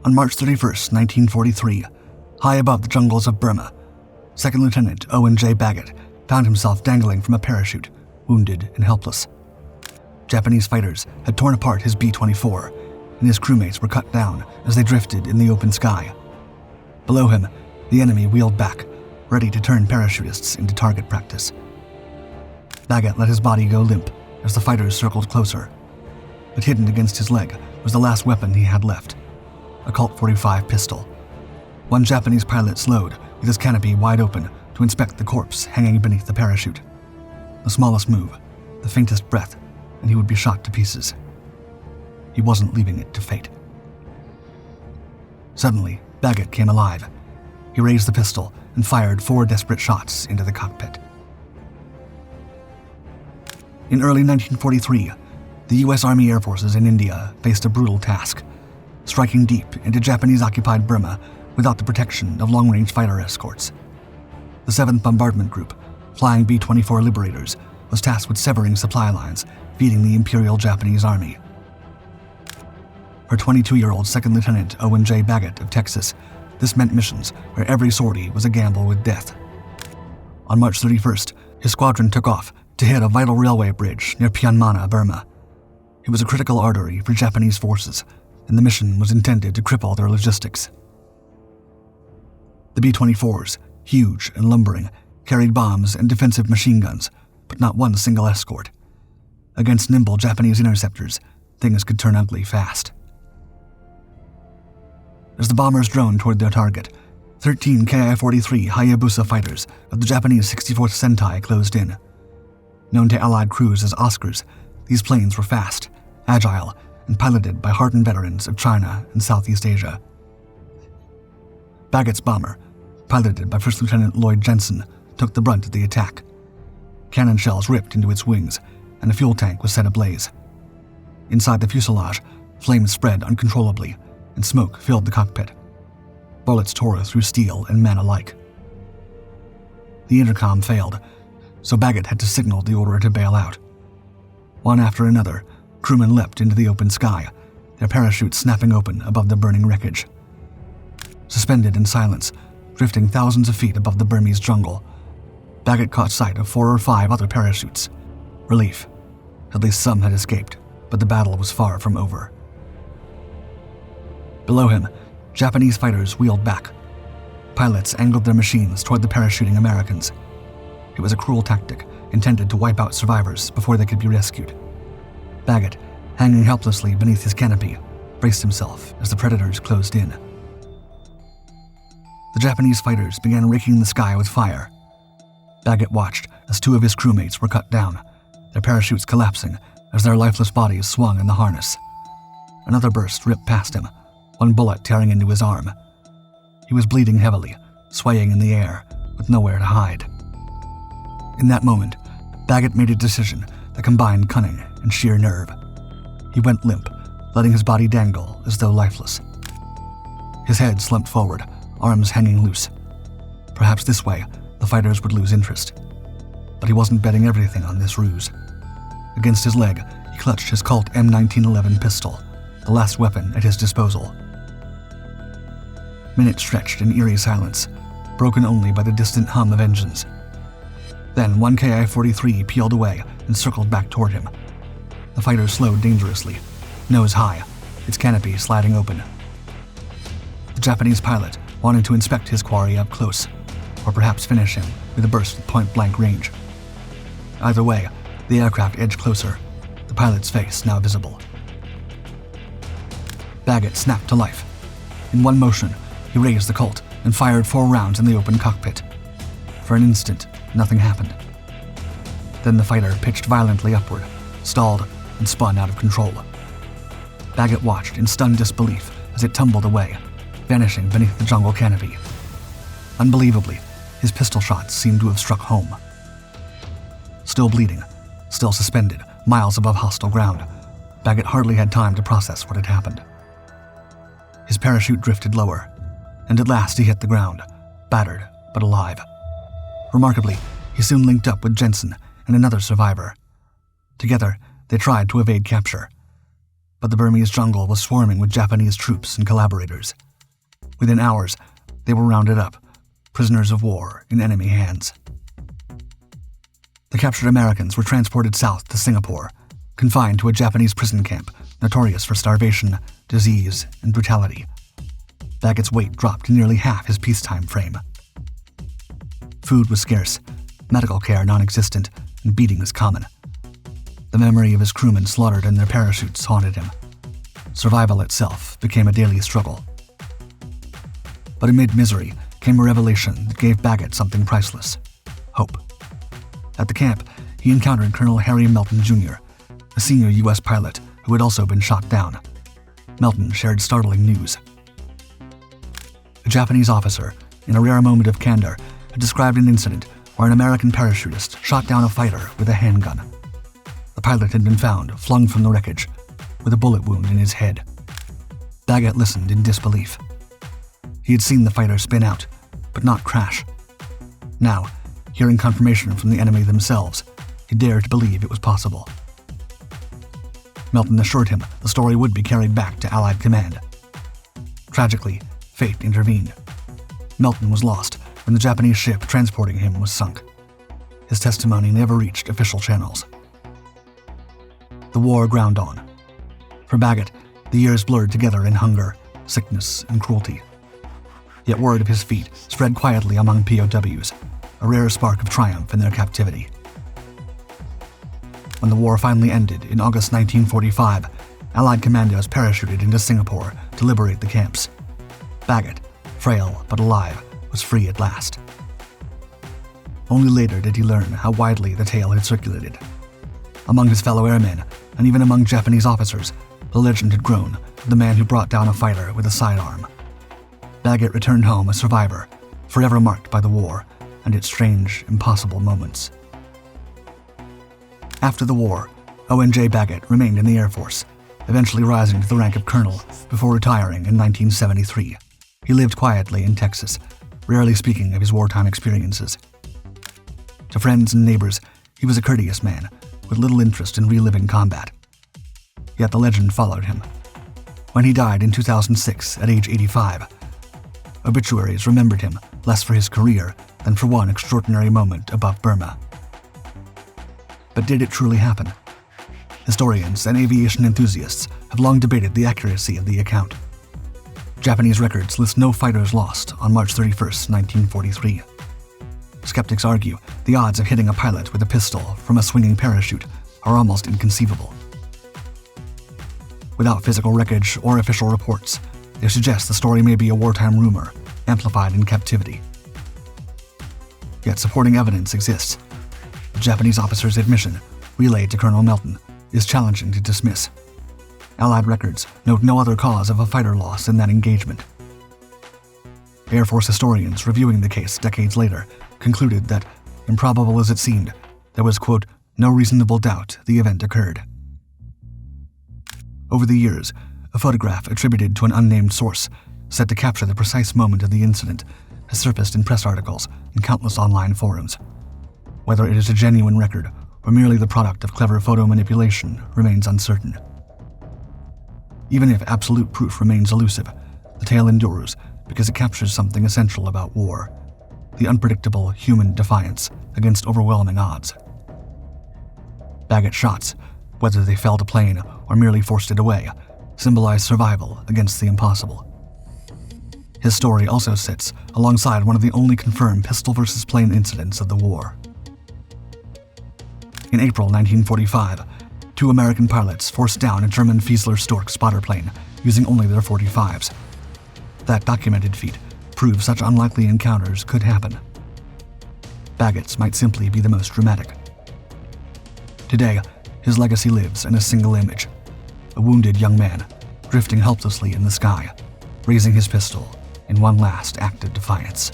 On March 31st, 1943, high above the jungles of Burma, Second Lieutenant Owen J. Baggett found himself dangling from a parachute, wounded and helpless. Japanese fighters had torn apart his B-24, and his crewmates were cut down as they drifted in the open sky. Below him, the enemy wheeled back, ready to turn parachutists into target practice. Baggett let his body go limp as the fighters circled closer, but hidden against his leg was the last weapon he had left, a Colt .45 pistol. One Japanese pilot slowed, with his canopy wide open, to inspect the corpse hanging beneath the parachute. The smallest move, the faintest breath, and he would be shot to pieces. He wasn't leaving it to fate. Suddenly, Baggett came alive. He raised the pistol and fired 4 desperate shots into the cockpit. In early 1943, the U.S. Army Air Forces in India faced a brutal task, striking deep into Japanese-occupied Burma without the protection of long-range fighter escorts. The 7th Bombardment Group, flying B-24 Liberators, was tasked with severing supply lines feeding the Imperial Japanese Army. For 22-year-old Second Lieutenant Owen J. Baggett of Texas, this meant missions where every sortie was a gamble with death. On March 31st, his squadron took off to hit a vital railway bridge near Pyonmana, Burma. It was a critical artery for Japanese forces, and the mission was intended to cripple their logistics. The B-24s, huge and lumbering, carried bombs and defensive machine guns, but not one single escort. Against nimble Japanese interceptors, things could turn ugly fast. As the bombers droned toward their target, 13 Ki-43 Hayabusa fighters of the Japanese 64th Sentai closed in. Known to Allied crews as Oscars, these planes were fast, agile, and piloted by hardened veterans of China and Southeast Asia. Baggett's bomber, piloted by First Lieutenant Lloyd Jensen, took the brunt of the attack. Cannon shells ripped into its wings, and a fuel tank was set ablaze. Inside the fuselage, flames spread uncontrollably, and smoke filled the cockpit. Bullets tore through steel and men alike. The intercom failed, so Baggett had to signal the order to bail out. One after another, crewmen leapt into the open sky, their parachutes snapping open above the burning wreckage. Suspended in silence, drifting thousands of feet above the Burmese jungle, Baggett caught sight of 4 or 5 other parachutes. Relief. At least some had escaped, but the battle was far from over. Below him, Japanese fighters wheeled back. Pilots angled their machines toward the parachuting Americans. It was a cruel tactic intended to wipe out survivors before they could be rescued. Baggett, hanging helplessly beneath his canopy, braced himself as the predators closed in. The Japanese fighters began raking the sky with fire. Baggett watched as 2 of his crewmates were cut down, their parachutes collapsing as their lifeless bodies swung in the harness. Another burst ripped past him, one bullet tearing into his arm. He was bleeding heavily, swaying in the air, with nowhere to hide. In that moment, Baggett made a decision that combined cunning and sheer nerve. He went limp, letting his body dangle as though lifeless. His head slumped forward, arms hanging loose. Perhaps this way, the fighters would lose interest. But he wasn't betting everything on this ruse. Against his leg, he clutched his Colt M1911 pistol, the last weapon at his disposal. Minutes stretched in eerie silence, broken only by the distant hum of engines. Then one Ki-43 peeled away and circled back toward him. The fighter slowed dangerously, nose high, its canopy sliding open. The Japanese pilot wanted to inspect his quarry up close, or perhaps finish him with a burst at point-blank range. Either way, the aircraft edged closer, the pilot's face now visible. Baggett snapped to life. In one motion, he raised the Colt and fired 4 rounds in the open cockpit. For an instant, nothing happened. Then the fighter pitched violently upward, stalled, and spun out of control. Baggett watched in stunned disbelief as it tumbled away, vanishing beneath the jungle canopy. Unbelievably, his pistol shots seemed to have struck home. Still bleeding, still suspended, miles above hostile ground, Baggett hardly had time to process what had happened. His parachute drifted lower, and at last he hit the ground, battered but alive. Remarkably, he soon linked up with Jensen and another survivor. Together, they tried to evade capture. but the Burmese jungle was swarming with Japanese troops and collaborators. Within hours, they were rounded up, prisoners of war in enemy hands. The captured Americans were transported south to Singapore, confined to a Japanese prison camp notorious for starvation, disease, and brutality. Baggett's weight dropped to nearly half his peacetime frame. Food was scarce, medical care non-existent, and beatings common. The memory of his crewmen slaughtered in their parachutes haunted him. Survival itself became a daily struggle. But amid misery came a revelation that gave Baggett something priceless: hope. At the camp, he encountered Colonel Harry Melton Jr., a senior U.S. pilot who had also been shot down. Melton shared startling news. A Japanese officer, in a rare moment of candor, had described an incident where an American parachutist shot down a fighter with a handgun. The pilot had been found, flung from the wreckage, with a bullet wound in his head. Baggett listened in disbelief. He had seen the fighter spin out, but not crash. Now, hearing confirmation from the enemy themselves, he dared to believe it was possible. Melton assured him the story would be carried back to Allied command. Tragically, fate intervened. Melton was lost when the Japanese ship transporting him was sunk. His testimony never reached official channels. The war ground on. For Baggett, the years blurred together in hunger, sickness, and cruelty. Yet word of his feat spread quietly among POWs, a rare spark of triumph in their captivity. When the war finally ended in August 1945, Allied commandos parachuted into Singapore to liberate the camps. Baggett, frail but alive, was free at last. Only later did he learn how widely the tale had circulated. Among his fellow airmen, and even among Japanese officers, the legend had grown of the man who brought down a fighter with a sidearm. Baggett returned home a survivor, forever marked by the war and its strange, impossible moments. After the war, Owen J. Baggett remained in the Air Force, eventually rising to the rank of colonel before retiring in 1973. He lived quietly in Texas, rarely speaking of his wartime experiences. To friends and neighbors, he was a courteous man, with little interest in reliving combat. Yet the legend followed him. When he died in 2006 at age 85, obituaries remembered him less for his career than for one extraordinary moment above Burma. But did it truly happen? Historians and aviation enthusiasts have long debated the accuracy of the account. Japanese records list no fighters lost on March 31, 1943. Skeptics argue the odds of hitting a pilot with a pistol from a swinging parachute are almost inconceivable. Without physical wreckage or official reports, they suggest the story may be a wartime rumor, amplified in captivity. Yet supporting evidence exists. The Japanese officer's admission, relayed to Colonel Melton, is challenging to dismiss. Allied records note no other cause of a fighter loss in that engagement. Air Force historians reviewing the case decades later concluded that, improbable as it seemed, there was, quote, no reasonable doubt the event occurred. Over the years, a photograph attributed to an unnamed source, said to capture the precise moment of the incident, has surfaced in press articles and countless online forums. Whether it is a genuine record or merely the product of clever photo manipulation remains uncertain. Even if absolute proof remains elusive, the tale endures because it captures something essential about war: the unpredictable human defiance against overwhelming odds. Baggett shots, whether they felled a plane or merely forced it away, symbolize survival against the impossible. His story also sits alongside one of the only confirmed pistol versus plane incidents of the war. In April 1945, 2 American pilots forced down a German Fiesler Stork spotter plane using only their .45s. That documented feat proves such unlikely encounters could happen. Baggett's might simply be the most dramatic. Today, his legacy lives in a single image: a wounded young man drifting helplessly in the sky, raising his pistol in one last act of defiance.